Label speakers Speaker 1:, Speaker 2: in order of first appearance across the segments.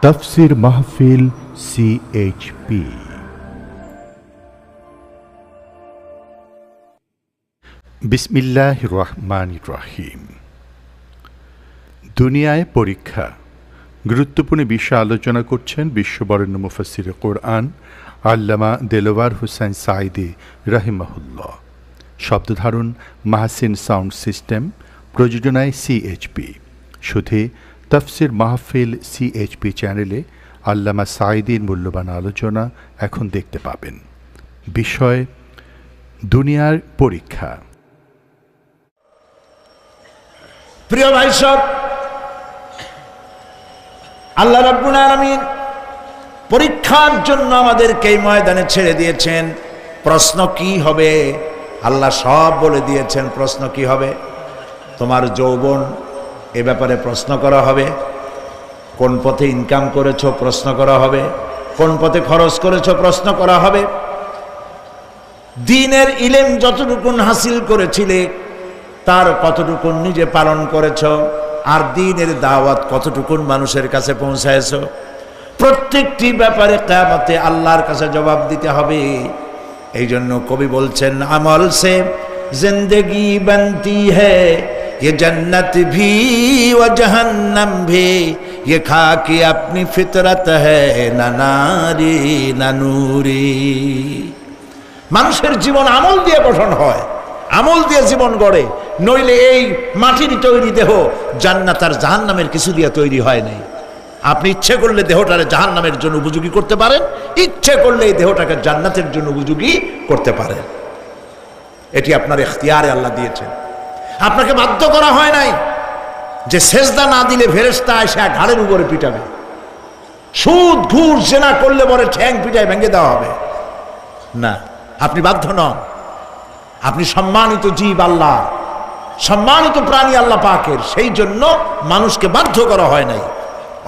Speaker 1: তাফসীর মাহফিল CHP। বিসমিল্লাহির রহমানির রহিম। দুনিয়ায় পরীক্ষা গুরুত্বপূর্ণ বিষয় আলোচনা করছেন বিশ্ববরেণ্য মুফাসসিরে কোরআন আল্লামা দেলোয়ার হোসেন সাঈদী রাহিমাহুল্লাহ। শব্দধারণ মাহসিন সাউন্ড সিস্টেম, প্রযোজনায় CHP। শুধু তাফসীর মাহফিল CHP চ্যানেলে আল্লামা সাঈদীর মূল্যবান আলোচনা এখন দেখতে পাবেন। বিষয় দুনিয়ার পরীক্ষা।
Speaker 2: প্রিয় ভাই সব, আল্লাহ রাব্বুল আলামিন পরীক্ষার জন্য আমাদেরকে এই ময়দানে ছেড়ে দিয়েছেন। প্রশ্ন কি হবে আল্লাহ সব বলে দিয়েছেন। প্রশ্ন কি হবে? তোমার যৌবন, এ ব্যাপারে প্রশ্ন করা হবে। কোন পথে ইনকাম করেছো প্রশ্ন করা হবে। কোন পথে খরচ করেছো প্রশ্ন করা হবে। দ্বীনের ইলম যতটুকুন হাসিল করেছিলে তার কতটুকুন নিজে পালন করেছো, আর দ্বীনের দাওয়াত কতটুকুন মানুষের কাছে পৌঁছায়ছো। প্রত্যেকটি ব্যাপারে কিয়ামতে আল্লাহর কাছে জবাব দিতে হবে। এই জন্য কবি বলছেন, আমল সে জিন্দেগি বনতি হ্যায়, ये जन्नत भी व जहन्नम भी, ये खाकी अपनी फितरत है ना नारी ना नूरी। মানুষের জীবন আমল দিয়ে গঠন হয়, আমল দিয়ে জীবন গড়ে। নইলে এই মাটির তৈরি দেহ জান্নাত আর জাহান্নামের কিছু দিয়ে তৈরি হয় নাই। আপনি ইচ্ছে করলে দেহটারে জাহান্নামের জন্য উপযোগী করতে পারেন, ইচ্ছে করলে এই দেহটাকে জান্নাতের জন্য উপযোগী করতে পারেন। এটি আপনার ইখতিয়ারে আল্লাহ দিয়েছেন, আপনাকে বাধ্য করা হয় নাই যে সেজদা না দিলে ফেরেশতা এসে ঘাড়ের উপরে পিটাবে। সুদ ঘুষ জেনা করলে পরে ঠ্যাং পিটায় ভেঙে দেওয়া হবে না, আপনি বাধ্য নন। আপনি সম্মানিত জীব আল্লাহ, সম্মানিত প্রাণী আল্লাহ পাকের, সেই জন্য মানুষকে বাধ্য করা হয় নাই।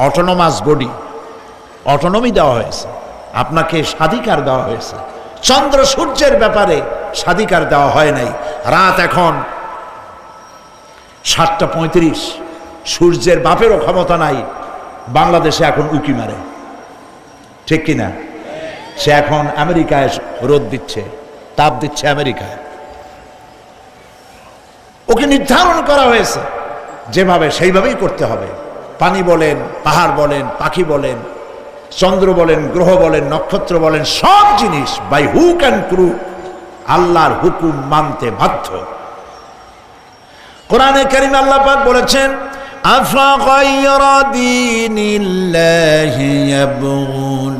Speaker 2: অটোনোমাস বডি, অটোনমি দেওয়া হয়েছে, আপনাকে স্বাধিকার দেওয়া হয়েছে। চন্দ্র সূর্যের ব্যাপারে স্বাধিকার দেওয়া হয় নাই। রাত এখন 7:35, সূর্যের বাপেরও ক্ষমতা নাই বাংলাদেশে এখন উকি মারে, ঠিক কিনা? সে এখন আমেরিকায় রোদ দিচ্ছে, তাপ দিচ্ছে আমেরিকায়। ওকে নির্ধারণ করা হয়েছে যেভাবে, সেইভাবেই করতে হবে। পানি বলেন, পাহাড় বলেন, পাখি বলেন, চন্দ্র বলেন, গ্রহ বলেন, নক্ষত্র বলেন, সব জিনিস বাই হুক অ্যান্ড ক্রুক আল্লাহর হুকুম মানতে বাধ্য। কোরআনে কারীমে আল্লাহ পাক বলেছেন, আফা গায়রা দীনিল্লাহি ইয়াবগুন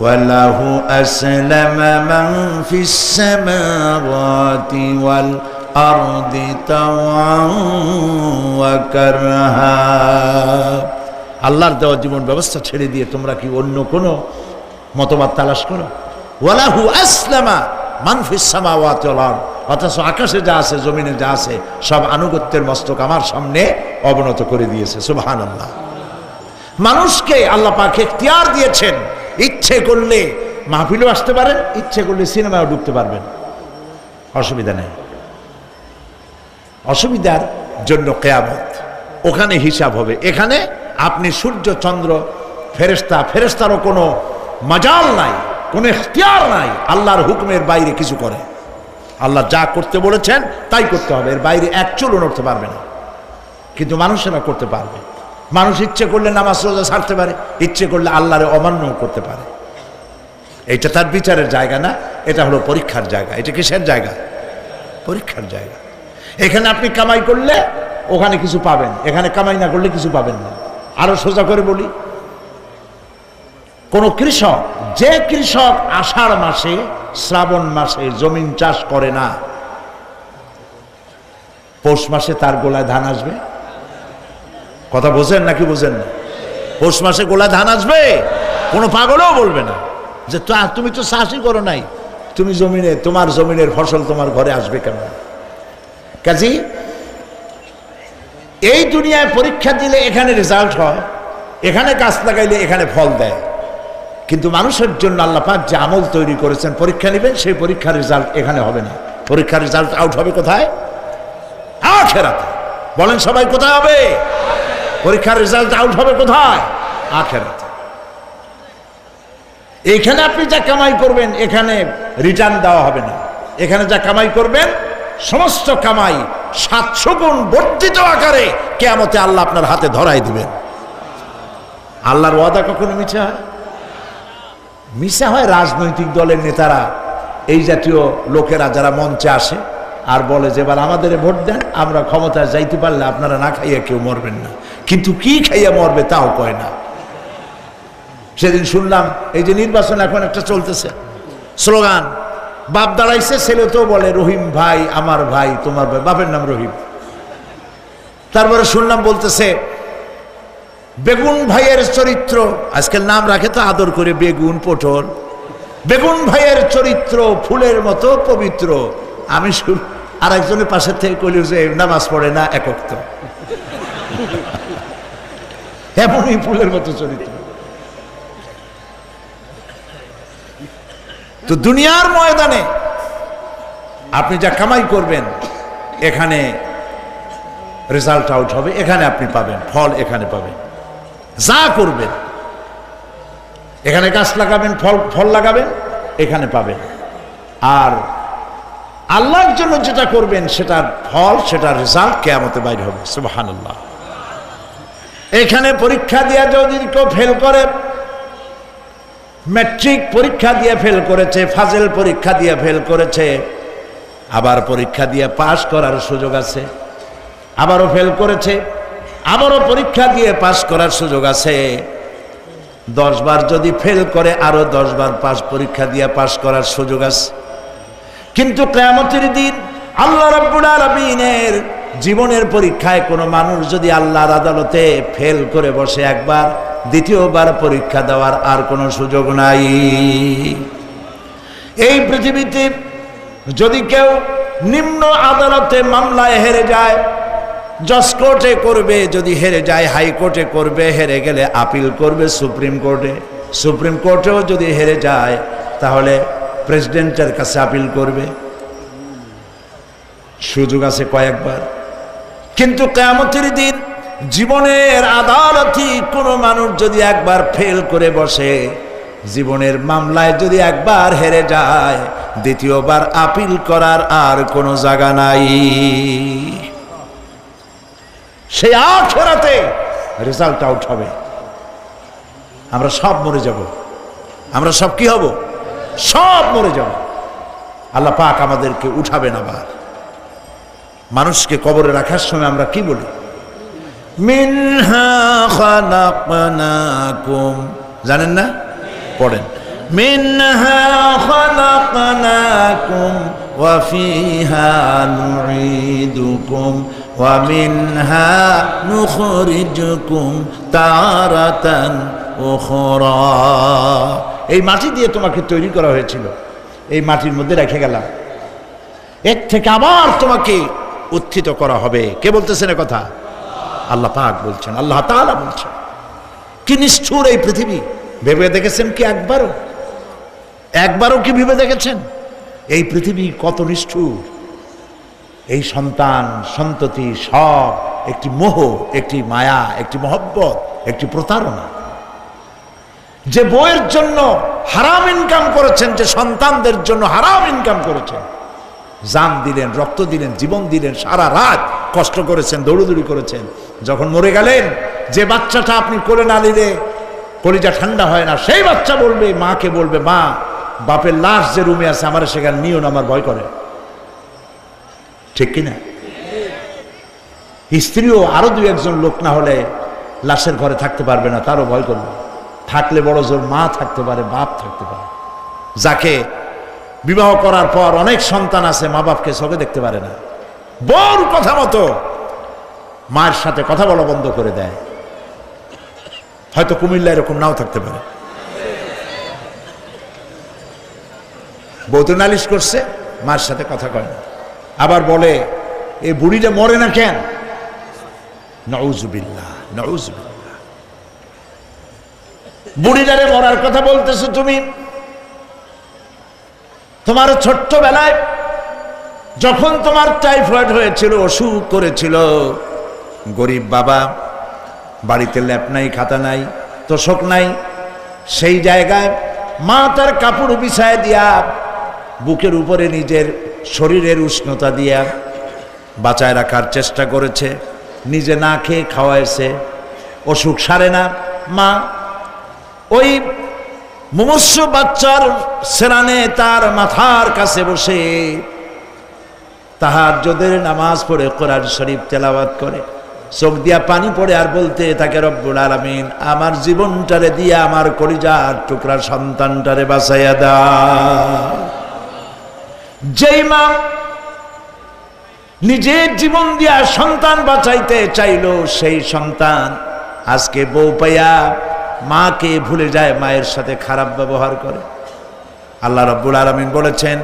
Speaker 2: ওয়া লাহু আসলামা মান ফিস সামাওয়াতি ওয়াল আরদি তাওআন ওয়া কারহা। আল্লাহর দেওয়া জীবন ব্যবস্থা ছেড়ে দিয়ে তোমরা কি অন্য কোনো মতবাদ তালাশ করো? ওয়া লাহু আসলামা মান ফিস সামাওয়াতি ওয়াল আরদ, অথচ আকাশে যা আছে, জমিনে যা আছে, সব আনুগত্যের মস্তক আমার সামনে অবনত করে দিয়েছে। সুবহানাল্লাহ। মানুষকে আল্লাহ পাক ইখতিয়ার দিয়েছেন। ইচ্ছে করলে মাহফিলেও আসতে পারেন, ইচ্ছে করলে সিনেমাও ঢুকতে পারবেন, অসুবিধা নেই। অসুবিধার জন্য কিয়ামত, ওখানে হিসাব হবে। এখানে আপনি সূর্য চন্দ্র ফেরেশতা, ফেরেশতারও কোনো মাজাল নাই, কোনো ইখতিয়ার নাই আল্লাহর হুকুমের বাইরে কিছু করে। আল্লাহ যা করতে বলেছেন তাই করতে হবে, এর বাইরে এক চুলও নড়তে পারবে না। কিন্তু মানুষেরা করতে পারবে। মানুষ ইচ্ছে করলে নামাজ রোজা ছাড়তে পারে, ইচ্ছে করলে আল্লাহরে অমান্য করতে পারে। এইটা তার বিচারের জায়গা না, এটা হলো পরীক্ষার জায়গা। এটা কিসের জায়গা? পরীক্ষার জায়গা। এখানে আপনি কামাই করলে ওখানে কিছু পাবেন, এখানে কামাই না করলে কিছু পাবেন না। আরো সোজা করে বলি, কোন কৃষক, যে কৃষক আষাঢ় মাসে শ্রাবণ মাসে জমিন চাষ করে না, পৌষ মাসে তার গোলায় ধান আসবে? কথা বোঝেন নাকি বোঝেন না? পৌষ মাসে গোলায় ধান আসবে? কোনো পাগলও বলবে না যে তুমি তো চাষই করো নাই, তুমি জমিনে, তোমার জমিনের ফসল তোমার ঘরে আসবে কেন? কাজী এই দুনিয়ায় পরীক্ষা দিলে এখানে রেজাল্ট হয়, এখানে গাছ লাগাইলে এখানে ফল দেয়। কিন্তু মানুষের জন্য আল্লাহ পাক যে আমল তৈরি করেছেন, পরীক্ষা নেবেন, সেই পরীক্ষার রেজাল্ট এখানে হবে না। পরীক্ষার রেজাল্ট আউট হবে কোথায়? আখিরাতে। বলেন সবাই, কোথায় হবে পরীক্ষার রেজাল্ট? আউট হবে কোথায়? আখিরাতে। এখানে আপনি যা কামাই করবেন এখানে রিটার্ন দেওয়া হবে না। এখানে যা কামাই করবেন সমস্ত কামাই 700 গুণ বর্ধিত আকারে কিয়ামতে আল্লাহ আপনার হাতে ধরাই দিবেন। আল্লাহর ওয়াদা কখনো মিথ্যা হয়? মিথ্যা হয় রাজনৈতিক দলের নেতারা, এই জাতীয় লোকেরা যারা মঞ্চে আসে আর বলে যে এবার আমাদের ভোট দেন, আমরা ক্ষমতায় যাইতে পারলে আপনারা না খাইয়া কেউ মরবেন না। কিন্তু কি খাইয়া মরবে তাও কয় না। সেদিন শুনলাম এই যে নির্বাচন এখন একটা চলতেছে, স্লোগান বাপ দাঁড়াইছে, ছেলে তো বলে রহিম ভাই আমার ভাই, তোমার ভাই, বাপের নাম রহিম। তারপরে শুনলাম বলতেছে বেগুন ভাইয়ের চরিত্র, আজকাল নাম রাখে তো আদর করে বেগুন পটল, বেগুন ভাইয়ের চরিত্র ফুলের মতো পবিত্র। আমি আর একজনের পাশের থেকে কইল যে নামাজ পড়ে না একক, তো এমনই ফুলের মতো চরিত্র। তো দুনিয়ার ময়দানে আপনি যা কামাই করবেন এখানে রেজাল্ট আউট হবে, এখানে আপনি পাবেন ফল, এখানে পাবেন। যা করবেন এখানে গাছ লাগাবেন, ফল লাগাবেন, এখানে পাবেন। আর আল্লাহর জন্য যেটা করবেন সেটার ফল, সেটার রেজাল্ট কিয়ামতে বাইর হবে। সুবহানাল্লাহ। এখানে পরীক্ষা দিয়ে যদি কেউ ফেল করে, ম্যাট্রিক পরীক্ষা দিয়ে ফেল করেছে, ফাজেল পরীক্ষা দিয়ে ফেল করেছে, আবার পরীক্ষা দিয়ে পাশ করার সুযোগ আছে, আবারও ফেল করেছে, আবারও পরীক্ষা দিয়ে পাশ করার সুযোগ আছে। 10 বার যদি ফেল করে আরো 10 বার পরীক্ষা দিয়ে পাশ করার সুযোগ আছে। কিন্তু কিয়ামতের দিন আল্লাহ রাব্বুল আলামিনের জীবনের পরীক্ষায় কোনো মানুষ যদি আল্লাহর আদালতে ফেল করে বসে একবার, দ্বিতীয়বার পরীক্ষা দেওয়ার আর কোনো সুযোগ নাই। এই পৃথিবীতে যদি কেউ নিম্ন আদালতে মামলায় হেরে যায়, জজ কোর্টে করবে, যদি হেরে যায় হাইকোর্টে করবে, হেরে গেলে আপিল করবে সুপ্রিম কোর্টে, সুপ্রিম কোর্টেও যদি হেরে যায় তাহলে প্রেসিডেন্টের কাছে আপিল করবে। সুযোগ আছে কয়েকবার। কিন্তু কিয়ামতের দিন জীবনের আদালতে কোনো মানুষ যদি একবার ফেল করে বসে, জীবনের মামলায় যদি একবার হেরে যায়, দ্বিতীয়বার আপিল করার আর কোনো জায়গা নাই। সেই আখিরাতে রেজাল্ট আউট হবে। আমরা সব মরে যাব, আমরা সব কি হব? সব মরে যাব। আল্লাহ পাক আমাদেরকে উঠাবেন আবার। মানুষকে কবরে রাখার সময় আমরা কি বলি? মিনহা খালাকনাকুম, জানেন না? পড়েন, মিনহা খালাকনাকুম ওয়া ফিহা নুঈদুকুম ওয়া মিনহা নুখরিজুকুম তারাতান উখরা। এই মাটি দিয়ে তোমাকে তৈরি করা হয়েছিল, এই মাটির মধ্যে রেখে গেলাম, এর থেকে আবার তোমাকে উত্থিত করা হবে। কে বলতেছেন কথা? আল্লাহ পাক বলছেন, আল্লাহ তাআলা বলছেন। কি নিষ্ঠুর এই পৃথিবী! ভেবে দেখেছেন কি একবারও কি ভেবে দেখেছেন এই পৃথিবী কত নিষ্ঠুর? এই সন্তান সন্ততি সব একটি মোহ, একটি মায়া, একটি মহব্বত, একটি প্রতারণা। যে বইয়ের জন্য হারাম ইনকাম করেছেন, যে সন্তানদের জন্য হারাম ইনকাম করেছেন, জান দিলেন, রক্ত দিলেন, জীবন দিলেন, সারা রাত কষ্ট করেছেন, দৌড়দৌড়ি করেছেন, যখন মরে গেলেন, যে বাচ্চাটা আপনি কোলে না নিলে কলিজা ঠান্ডা হয় না, সেই বাচ্চা বলবে, মাকে বলবে, মা বাপের লাশ যে রুমে আছে আমার সেখানে নিও না, আমার ভয় করে। ঠিক কিনা? স্ত্রীও আরো 2-1 লোক না হলে লাশের ঘরে থাকতে পারবে না, তারও ভয় করবে। থাকলে বড় জোর মা থাকতে পারে, বাপ থাকতে পারে। যাকে বিবাহ করার পর অনেক সন্তান আছে, মা বাপকে চোখে দেখতে পারে না, বড় কথা মতো মায়ের সাথে কথা বলা বন্ধ করে দেয়। হয়তো কুমিল্লা এরকম নাও থাকতে পারে। বউ তো নালিশ করছে, মার সাথে কথা কয় না, আবার বলে এই বুড়িটা মরে না কেন? নাউযুবিল্লাহ, নাউযুবিল্লাহ। বুড়িটারে মরার কথা বলতেছো তুমি। তোমার ছোট্টবেলায় যখন তোমার টাইফয়েড হয়েছিল, অসুখ করেছিল, গরিব বাবা, বাড়িতে ল্যাপ নাই, খাতা নাই, তোষক নাই, সেই জায়গায় মা তার কাপড় বিছায় দিয়া বুকের উপরে নিজের শরীরের উষ্ণতা দিয়া বাঁচায় রাখার চেষ্টা করেছে, নিজে না খেয়ে খাওয়াইছে, অসুখ সারে না। মা ওই মুমূর্ষ বাচ্চার সেরানে তার মাথার কাছে বসে তাহাজ্জুদের নামাজ পড়ে কোরআন শরীফ তেলাওয়াত করে, চোখ দিয়া পানি পড়ে আর বলতে থাকে, রব্বুল আলামিন আমার জীবনটারে দিয়া আমার কলিজার টুকরা সন্তানটারে বাঁচাইয়া দাও। যেই মা নিজের জীবন দিয়া সন্তান বাঁচাইতে চাইলো, সেই সন্তান আজকে বউ পাইয়া মাকে ভুলে যায়, মায়ের সাথে খারাপ ব্যবহার করে। আল্লাহ রাব্বুল আলামিন বলেছেন,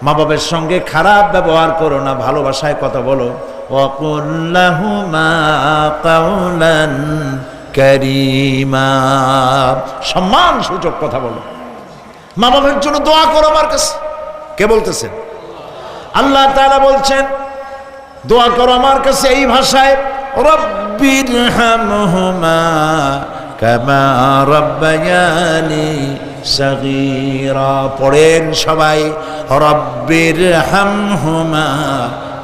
Speaker 2: মা বাবার সঙ্গে খারাপ ব্যবহার করো না, ভালোবাসায় কথা বলো। ওয়াকুল লাহুমা কাওলান কারীমা, সম্মান সূচক কথা বলো। মা বাবার জন্য দোয়া করো আমার কাছে। কে বলতেছেন? আল্লাহ তাআলা বলছেন দোয়া করো আমার কাছে এই ভাষায়, রব্বিরহামহুমা কামা রাব্বায়ানি সাগীরা। পড়েন সবাই, রব্বিরহামহুমা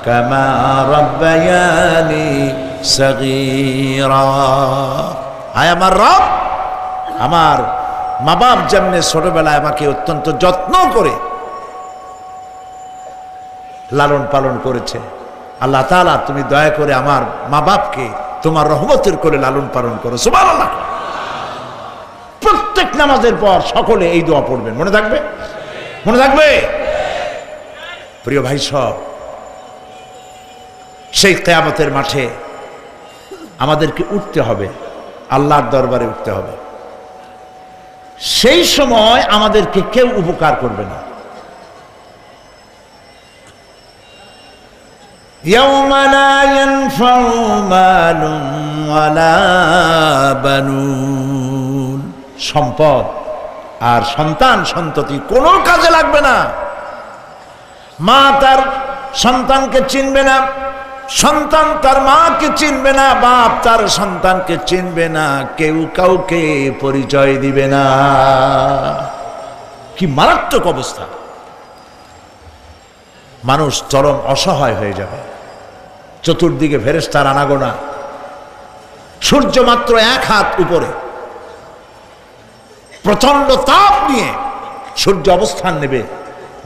Speaker 2: কামা রাব্বায়ানি সাগীরা। আয় আমার রব, আমার মা বাপ যেমনে ছোটবেলায় আমাকে অত্যন্ত যত্ন করে লালন পালন করেছে, আল্লাহ তাআলা তুমি দয়া করে আমার মা বাপকে তোমার রহমতের করে লালন পালন করো। সুবহানাল্লাহ। প্রত্যেক নামাজের পর সকলে এই দোয়া পড়বেন, মনে থাকবে? মনে থাকবে? প্রিয় ভাই সব, সেই কিয়ামতের মাঠে আমাদেরকে উঠতে হবে, আল্লাহর দরবারে উঠতে হবে। সেই সময় আমাদেরকে কেউ উপকার করবে না। ইয়াউমা লা ইয়ানফাউ মালুন ওয়ালা বানুন, সম্পদ আর সন্তান সন্ততি কোনো কাজে লাগবে না। মা তার সন্তানকে চিনবে না, সন্তান তার মাকে চিনবে না, বাপ তার সন্তানকে চিনবে না, কেউ কাউকে পরিচয় দিবে না। কি মারাত্মক অবস্থা! মানুষ চরম অসহায় হয়ে যাবে। চতুর্দিকে ফেরেশতার আনাগোনা, সূর্য মাত্র 1 হাত উপরে, প্রচন্ড তাপ নিয়ে সূর্য অবস্থান নেবে,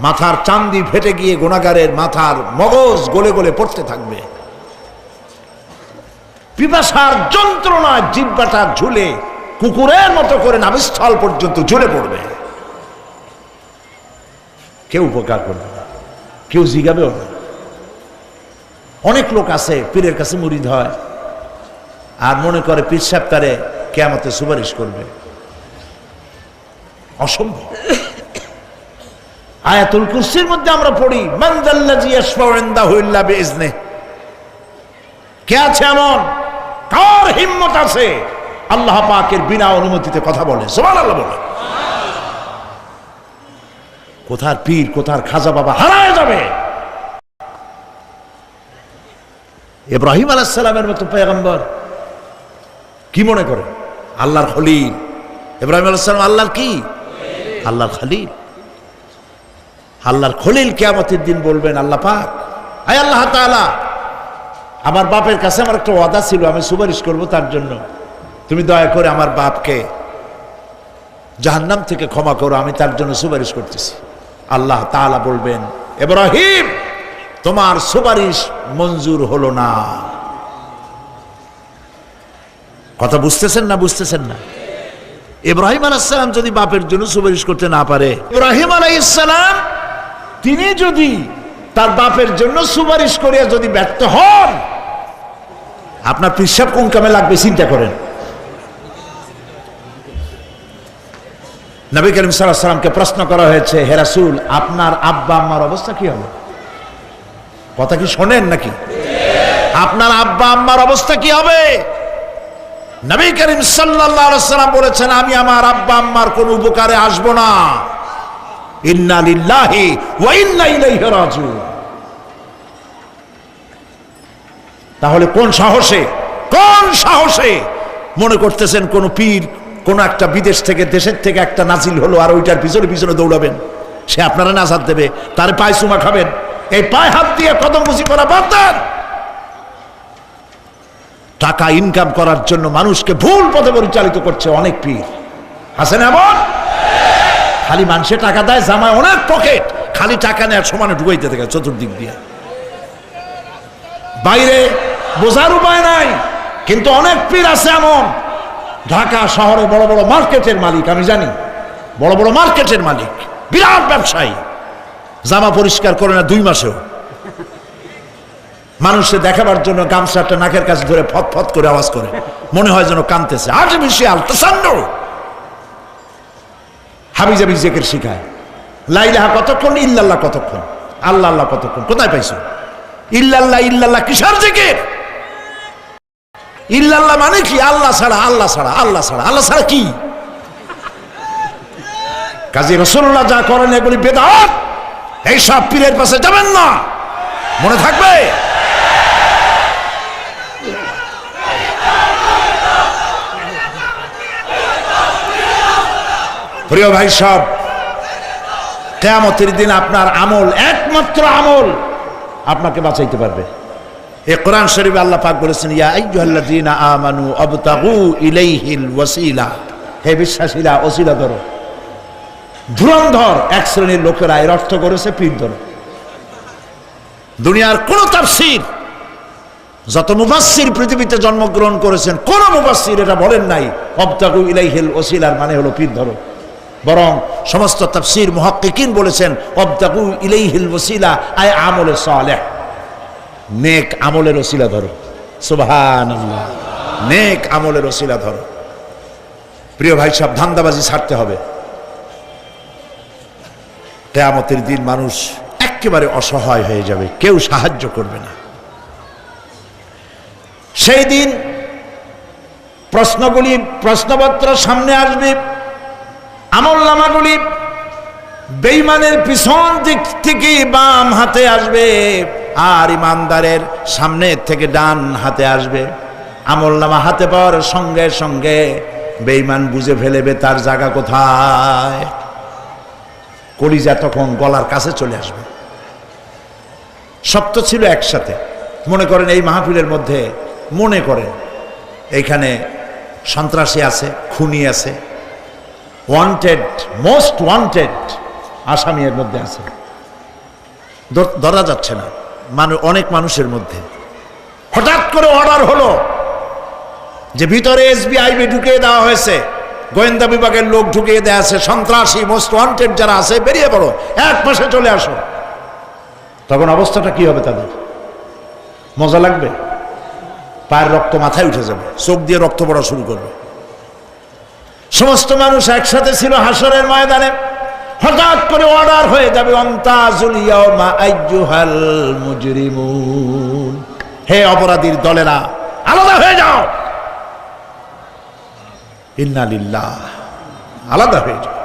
Speaker 2: মাথার চান্দি ফেটে গিয়ে গুনাহগারের মাথার মগজ গলে গলে পড়তে থাকবে। পিপাসার যন্ত্রণা জিহ্বাটা ঝুলে কুকুরের মতো করে নাভিস্থল পর্যন্ত ঝুলে পড়বে। কেউ উপকার করবে না, কেউ জিগাবেও না। অনেক লোক আছে পীরের কাছে মুরিদ হয় আর মনে করে পীর সাহেব তারে কিয়ামতে সুপারিশ করবে। অসম্ভব। আয়াতুল কুরসির মধ্যে আমরা পড়ি, মান যাল্লাযী ইয়াশফাউ ইনদাহু ইল্লা বিইজনিহি। কে আছে এমন, কার হিম্মত আছে আল্লাহ পাকের বিনা অনুমতিতে কথা বলে? সুবহানাল্লাহ বলে। কোথার পীর, কোথার খাজা বাবা হারায় যাবে। ইব্রাহিম আলাইহিস সালামের মতো পয়গম্বর কি মনে করে? আল্লাহর খলিল। ইব্রাহিম আলাইহিস সালাম আল্লাহর কি? আল্লাহর খলিল। আল্লাহর খলিল কিয়ামতের দিন বলবেন, আল্লাহ পাক, আয় আল্লাহ তাআলা, আমার বাপের কাছে আমার একটা ওয়াদা ছিল, আমি সুপারিশ করব তার জন্য, তুমি দয়া করে আমার বাপকে জাহান্নাম থেকে ক্ষমা করো, আমি তার জন্য সুপারিশ করতেছি। আল্লাহ তাআলা বলবেন, ইব্রাহিম তোমার সুপারিশ মঞ্জুর হলো না। কথা বুঝতেছেন না? বুঝতেছেন না? ইব্রাহিম আলাইহিস সালাম যদি বাপের জন্য সুপারিশ করতে না পারে, ইব্রাহিম আলাইহিস সালাম তিনি যদি তার বাপের জন্য সুপারিশ করিয়া যদি ব্যর্থ হন, আপনার পিসাব কোন কামে লাগবে চিন্তা করেন। নবী করিম সাল্লাল্লাহু আলাইহি ওয়াসাল্লামকে প্রশ্ন করা হয়েছে, হে রাসূল আপনার আব্বা আম্মার অবস্থা কি হবে? কথা কি শোনেন নাকি? আপনার আব্বা আম্মার অবস্থা কি হবে? নবী করিম সাল্লাল্লাহু আলাইহি ওয়াসাল্লাম বলেছেন, আমি আমার আব্বা আম্মার কোন উপকারে আসব না। ইন্না লিল্লাহি ওয়া ইন্না ইলাইহি রাজিউন। তাহলে কোন সাহসে মনে করতেছেন কোন পীর কোন একটা বিদেশ থেকে দেশের থেকে একটা নাজিল হলো আর ওইটার পিছনে পিছনে দৌড়াবেন, সে আপনারা নাজাত দেবে, তার পায়ে চুমা খাবেন। এই পায়ে হাত দিয়ে কদমবুসি করা বাদ দেন। টাকা ইনকাম করার জন্য মানুষকে ভুল পথে পরিচালিত করছে অনেক পীর, আছে না এমন? খালি মানুষে টাকা দেয়, জামায় অনেক পকেট, খালি টাকা নেওয়ার সমানে ঢুকাইতে থাকে চতুর্দিক দিয়ে, বাইরে বোঝার উপায় নাই। কিন্তু অনেক পীর আছে এমন, ঢাকা শহরে বড় বড় মার্কেটের মালিক, আমি জানি বড় বড় মার্কেটের মালিক, বিরাট ব্যবসায়ী, জামা পরিষ্কার করে না 2 মাসেও, মানুষে দেখাবার জন্য গামছাটা নাকের কাছে ধরে ফত ফত করে আওয়াজ করে, মনে হয় যেন কাঁদতেছে। আর্টিফিশিয়াল তাসান্ন হাবিজাবি জিকির শিখায়। লা ইলাহা কতক্ষণ, ইল্লাল্লাহ কতক্ষণ, আল্লাহ আল্লাহ কতক্ষণ, কোথায় পাইছো? ইল্লাল্লাহ ইল্লাল্লাহ কিসের জিকির? ইল্লাল্লাহ মানে কি? আল্লাহ ছাড়া, আল্লাহ ছাড়া, আল্লাহ ছাড়া, আল্লাহ ছাড়া কি? কাজী রাসূলুল্লাহ যা করেন এগুলি বেদাত। এই সব পীরের পাশে যাবেন না, মনে থাকবে। প্রিয় ভাই সব, কিয়ামতের দিন আপনার আমল, একমাত্র আমল আপনাকে বাঁচাইতে পারবে। এই কোরআন শরীফে আল্লাহ পাক বলেছেন, ইয়া আইয়ুহাল্লাযীনা আমানু আবতাগু ইলাইহিল ওয়াসিলা, হে বিশ্বাসীরা ওসিলা ধরো। ধুরন্ধর এক শ্রেণীর লোকেরা এর অর্থ করেছে পীর ধরো। দুনিয়ার কোন তাফসীর, যত মুফাসসির পৃথিবীতে জন্মগ্রহণ করেছেন, কোন মুফাসসির এটা বলেন নাই আবতাগু ইলাইহিল ওসিলার মানে হলো পীর ধরো। বরং সমস্ত তাফসীর মুহাক্কিকিন বলেছেন আবতাগু ইলাইহিল ওসিলা আয় আমলে সালেহ, নেক আমলের ওসিলা ধরো। সুবহানাল্লাহ, নেক আমলের ওসিলা ধরো। প্রিয় ভাই সব, ধান্দাবাজি ছাড়তে হবে। কিয়ামতের দিন মানুষ একেবারে অসহায় হয়ে যাবে, কেউ সাহায্য করবে না। সেই দিন প্রশ্নগুলি, প্রশ্নপত্র সামনে আসবে, আমলনামাগুলি বেঈমানের পিছন দিক থেকে বাম হাতে আসবে, আর ইমানদারের সামনে থেকে ডান হাতে আসবে। আমলনামা হাতে পাওয়ার সঙ্গে সঙ্গে বেঈমান বুঝে ফেলবে তার জায়গা কোথায়। কলিজা তখন গলার কাছে চলে আসবে। সব তো ছিল একসাথে। মনে করেন এই মাহফিলের মধ্যে, মনে করেন এইখানে সন্ত্রাসী আছে, খুনি আছে, ওয়ান্টেড, মোস্ট ওয়ান্টেড আসামি এর মধ্যে আছে, ধরা যাচ্ছে না। অনেক মানুষের মধ্যে হঠাৎ করে অর্ডার হলো যে ভিতরে এসবিআইবি ঢুকিয়ে দেওয়া হয়েছে, গোয়েন্দা বিভাগের লোক ঢুকিয়ে দেওয়া আছে, সন্ত্রাসী মোস্ট ওয়ান্টেড যারা আছে বেরিয়ে পড়ো, এক পাশে চলে আসো। তখন অবস্থাটা কি হবে তাদের? মজা লাগবে? পায়ের রক্ত মাথায় উঠে যাবে, চোখ দিয়ে রক্ত পড়া শুরু করবে। সমস্ত মানুষ একসাথে ছিল হাসরের ময়দানে, হঠাৎ করে অর্ডার হয়ে যাবে অন্তাজুল ইয়াউমা আইয়ুহাল মুজরিমুন, হে অপরাধীর দলেরা আলাদা হয়ে যাও। ইন্না লিল্লাহ, আলাদা হয়ে যাও।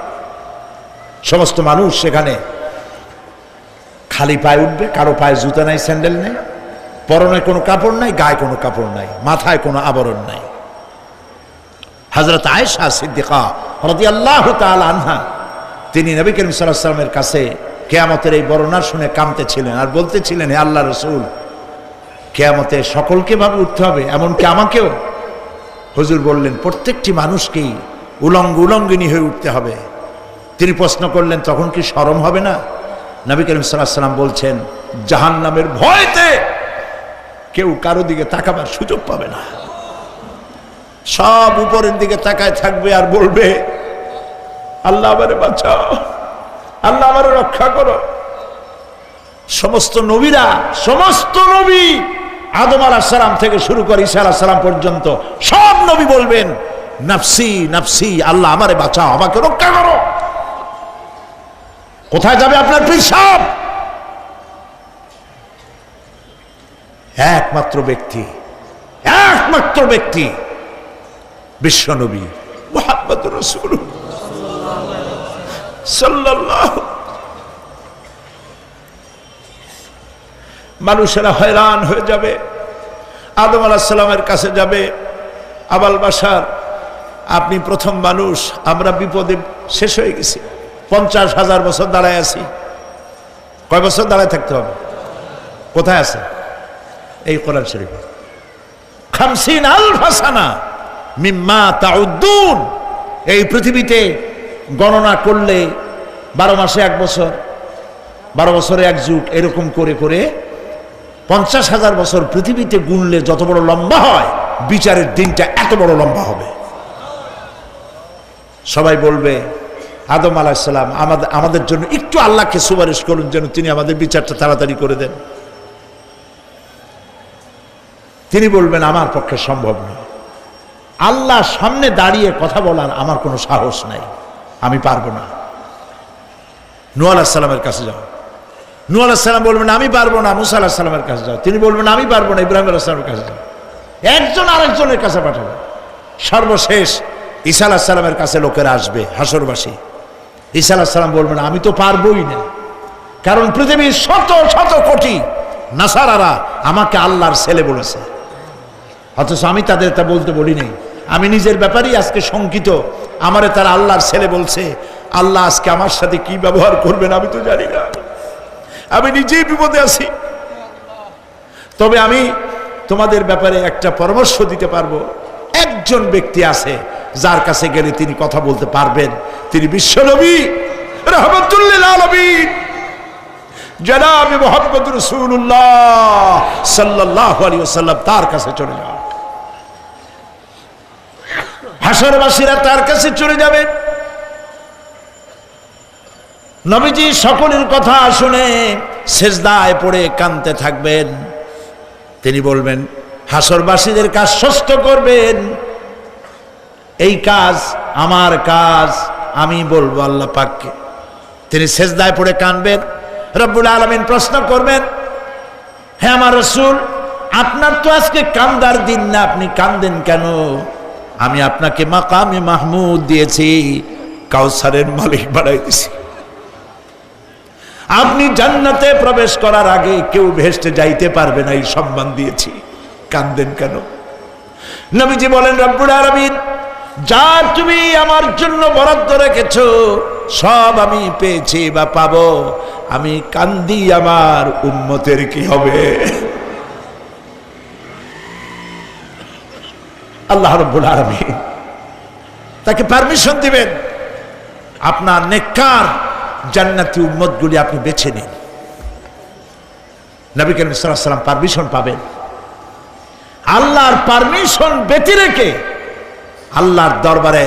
Speaker 2: সমস্ত মানুষ সেখানে খালি পায়ে উঠবে, কারো পায়ে জুতা নাই, স্যান্ডেল নেই, পরনে কোনো কাপড় নাই, গায়ে কোনো কাপড় নাই, মাথায় কোনো আবরণ নাই। হযরত আয়েশা সিদ্দিকা রাদিয়াল্লাহু তাআলা আনহা, তিনি নবী করিম সাল্লাল্লাহু আলাইহি ওয়াসাল্লামের কাছে কিয়ামতের এই বর্ণনা শুনে কাঁদতেছিলেন আর বলতেছিলেন, হে আল্লাহ রাসূল, কিয়ামতে সকলকে ভাবে উঠতে হবে, এমনকি আমাকেও? হুজুর বললেন, প্রত্যেকটি মানুষকেই উলঙ্গিনী হয়ে উঠতে হবে। তিনি প্রশ্ন করলেন, তখন কি শরম হবে না? নবী করিম সাল্লাল্লাহু আলাইহি ওয়াসাল্লাম বলছেন, জাহান্নামের ভয়তে কেউ কারো দিকে তাকাবার সুযোগ পাবে না। সব উপরের দিকে তাকায় থাকবে আর বলবে, আল্লাহ আমারে বাঁচাও, আল্লাহ আমারে রক্ষা করো। সমস্ত নবীরা, সমস্ত নবী, আদম আলাইহিস সালাম থেকে শুরু করে ঈসা আলাইহিস সালাম পর্যন্ত সব নবী বলবেন, নাফসি নাফসি, আল্লাহ আমারে বাঁচাও, আমাকে রক্ষা করো। কোথায় যাবে আপনার পীর সাহেব? একমাত্র ব্যক্তি, একমাত্র ব্যক্তি বিশ্বনবী মুহাম্মদুর রাসূলুল্লাহ সাল্লাল্লাহু। মানুষেরা হয়রান হয়ে যাবে, আদম আলাইহিস সালামের কাছে যাবে, আবাল বাশার আপনি প্রথম মানুষ, আমরা বিপদে শেষ হয়ে গেছি, 50,000 বছর দাঁড়ায় আছি। কয় বছর দাঁড়ায় থাকতে হবে? কোথায় আছে এই কোরআন শরীফ? 50,000 সানা মিম্মা তাউদ্দুন। এই পৃথিবীতে গণনা করলে 12 মাসে 1 বছর, 12 বছরে 1 যুগ, এরকম করে করে 50,000 বছর পৃথিবীতে গুনলে যত বড় লম্বা হয়, বিচারের দিনটা এত বড় লম্বা হবে। সবাই বলবে আদম আলাইহিস সালাম আমাদের জন্য একটু আল্লাহকে সুপারিশ করুন যেন তিনি আমাদের বিচারটা তাড়াতাড়ি করে দেন। তিনি বলবেন আমার পক্ষে সম্ভব নয়, আল্লাহ সামনে দাঁড়িয়ে কথা বলার আমার কোনো সাহস নাই, আমি পারবো না। নূহ আলাইহিস সালামের কাছে যাও। নূহ আলাইহিস সালাম বলবেন আমি পারবো না। মুসা আলাইহিস সালামের কাছে যাও, তিনি বলবেন আমি পারবো না। ইব্রাহিম আলাইহিস সালামের কাছে যাও, একজন আরেকজনের কাছে পাঠাবে। সর্বশেষ ঈসা আলাইহিস সালামের কাছে লোকেরা আসবে, হাসরবাসী। ঈসা আলাইহিস সালাম বলবেন আমি তো পারবোই না, কারণ পৃথিবীর শত শত কোটি নাসারারা আমাকে আল্লাহর ছেলে বলেছে, অথচ আমি তাদের তা বলতে বলি নাই। আমি নিজের ব্যাপারেই আজকে শঙ্কিত, আমারে তারা আল্লাহর ছেলে বলছে। আল্লাহ আজকে আমার সাথে কি ব্যবহার করবেন আমি তো জানি না, আমি নিজেই বিপদে আছি। তবে আমি তোমাদের ব্যাপারে একটা পরামর্শ দিতে পারবো। একজন ব্যক্তি আছে যার কাছে গেলে তিনি কথা বলতে পারবেন, তিনি বিশ্বনবী রাহমাতুল লিল আলামিন জনাব মুহাম্মদ রাসূলুল্লাহ সাল্লাল্লাহু আলাইহি ওয়াসাল্লাম। তার কাছে চলে যাও, হাসরবাসীরা তার কাছে চলে যাবে। নবীজি সকলের কথা শুনে সেজদায় পড়ে কাঁদতে থাকবেন। তিনি বলবেন হাসরবাসীদের কাজ সুস্থ করবেন, এই কাজ আমার কাজ, আমি বলবো আল্লাহ পাককে। তিনি সেজদায় পড়ে কাঁদবেন। রব্বুল আলামিন প্রশ্ন করবেন, হে আমার রাসূল, আপনার তো আজকে কান্দার দিন না, আপনি কাঁদেন কেন? আমি আপনাকে মাকামে মাহমুদ দিয়েছি, কাউসারের মালিক বানাই দিয়েছি। আপনি জান্নাতে প্রবেশ করার আগে কেউ বেহেশতে যাইতে পারবে না, এই সম্মান দিয়েছি, কাঁদেন কেন? নবীজি বলেন রব্বুল আলামিন যা তুমি আমার জন্য বরাদ্দ রেখেছো সব আমি পেয়েছি বা পাবো, আমি কান্দি আমার উম্মতের কি হবে? আল্লাহ রাব্বুল আলামিন তাকে পারমিশন দিবেন, আপনার নেককার জান্নাতি উম্মতগুলি আপনি বেছে নিন। নবী করিম সাল্লাল্লাহু আলাইহি ওয়াসাল্লাম পারমিশন পাবেন। আল্লাহর পারমিশন ব্যতি রেখে আল্লাহর দরবারে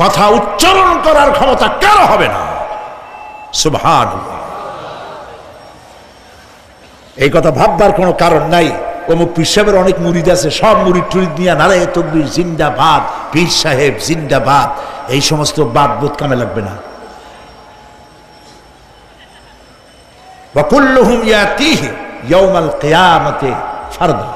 Speaker 2: কথা উচ্চারণ করার ক্ষমতা কারো হবে না। সুবহানাল্লাহ। এই কথা ভাববার কোনো কারণ নাই। অমুক পীর সাহেবের অনেক মুরিদ আছে, সব মুরিদ টুরিদ নিয়ে নারায়ে তাকবীর জিন্দাবাদ, পীর সাহেব জিন্দাবাদ, এই সমস্ত বাদ বোধ কামে লাগবে না। ওয়া কুল্লুহুম ইয়াতিহি ইয়াউমাল কিয়ামাতি ফারদা।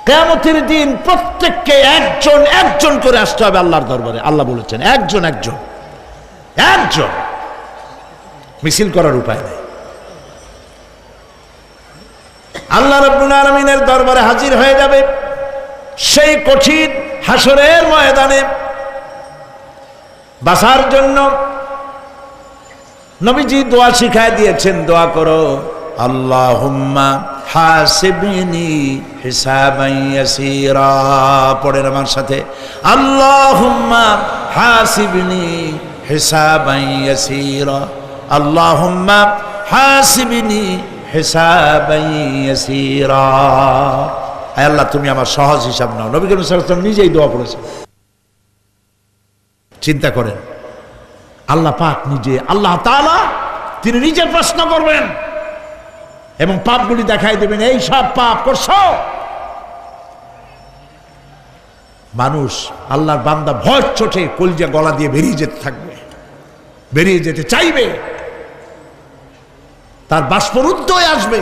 Speaker 2: কিয়ামতের দিন প্রত্যেককে একজন একজন করে আসতে হবে আল্লাহর দরবারে। আল্লাহ বলেছেন একজন একজন একজন, মিছিল করার উপায় নেই। আল্লাহ রাব্বুল আলামিনের দরবারে হাজির হয়ে যাবে সেই কঠিন হাসরের ময়দানে বাঁচার জন্য। নবীজি দোয়া শিখায় দিয়েছেন, দোয়া করো আল্লাহুম্মা হাসিবনি হিসাবান ইয়াসীরা। পড়েন আমার সাথে, আল্লাহুম্মা হাসিবনি হিসাবান ইয়াসীরা, আল্লাহুম্মা হাসিবনি হিসাবান ইয়াসীরা। আয় আল্লাহ তুমি আমার সহজ হিসাব নাও। নবী করিম সাল্লাল্লাহু আলাইহি ওয়াসাল্লাম নিজেই দোয়া করেছেন। চিন্তা করেন, আল্লাহ পাক নিজে, আল্লাহ তাআলা তিনি নিজে প্রশ্ন করবেন এবং পাপগুলি দেখাই দেবেন, এই সব পাপ করছো। মানুষ আল্লাহর বান্দা ভয় চোটে কলজা গলা দিয়ে বেরিয়ে যেতে থাকবে, বেরিয়ে যেতে চাইবে, তার বাষ্পরুদ্ধ হয়ে আসবে,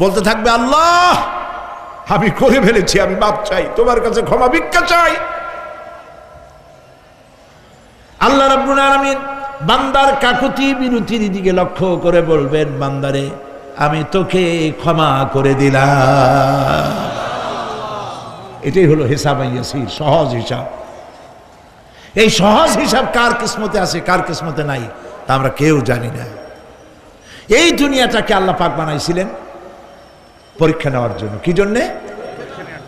Speaker 2: বলতে থাকবে আল্লাহ আমি করে ফেলেছি, আমি মাপ চাই, তোমার কাছে ক্ষমা ভিক্ষা চাই। আল্লাহ রাব্বুল আলামিন বান্দার কাকুতি বিরতির দিকে লক্ষ্য করে বলবেন, বান্দারে আমি তোকে ক্ষমা করে দিলাম। এটাই হলো হিসাব ইয়াসির, সহজ হিসাব। এই সহজ হিসাব কার কিসমতে আছে কার কিসমতে নাই তা আমরা কেউ জানি না। এই দুনিয়াটাকে আল্লাহ পাক বানাইছিলেন পরীক্ষা নেওয়ার জন্য। কি জন্যে?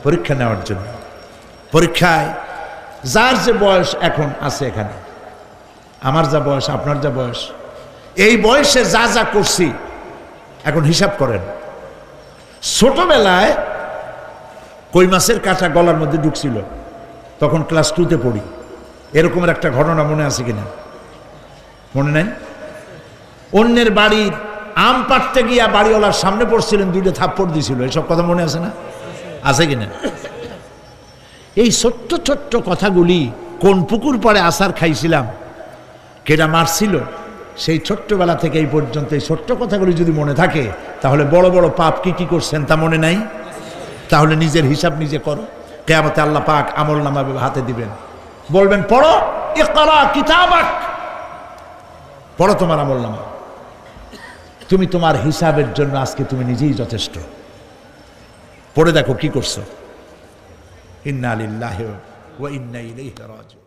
Speaker 2: পরীক্ষা নেওয়ার জন্য। পরীক্ষায় যার যে বয়স এখন আছে এখানে, আমার যা বয়স আপনার যা বয়স, এই বয়সে যা যা করছি এখন হিসাব করেন। ছোটবেলায় কই মাছের কাঁটা গলার মধ্যে ঢুকছিল, তখন ক্লাস 2তে পড়ি, এরকমের একটা ঘটনা মনে আছে কিনা? মনে নেন? অন্যের বাড়ির আম পাড়তে গিয়া বাড়িওয়ালার সামনে পড়ছিলেন, 2টা থাপ্পড় দিছিল, এসব কথা মনে আছে না? আছে কিনা? এই ছোট্ট ছোট্ট কথাগুলি, কোন পুকুর পাড়ে আসার খাইছিলাম, কেটা মারছিল, সেই ছোট্টবেলা থেকে এই পর্যন্ত এই ছোট্ট কথাগুলি যদি মনে থাকে, তাহলে বড় বড় পাপ কি কি করছেন তা মনে নাই? তাহলে নিজের হিসাব নিজে করো। কিয়ামতে আল্লাহ পাক আমলনামা হাতে দিবেন, বলবেন পড়ো, ইকরা কিতাবাক, পড়ো তোমার আমলনামা। তুমি তোমার হিসাবের জন্য আজকে তুমি নিজেই যথেষ্ট। পড়ে দেখো কি করছো। ইন্না লিল্লাহি ওয়া ইন্না ইলাইহি রাজিউন।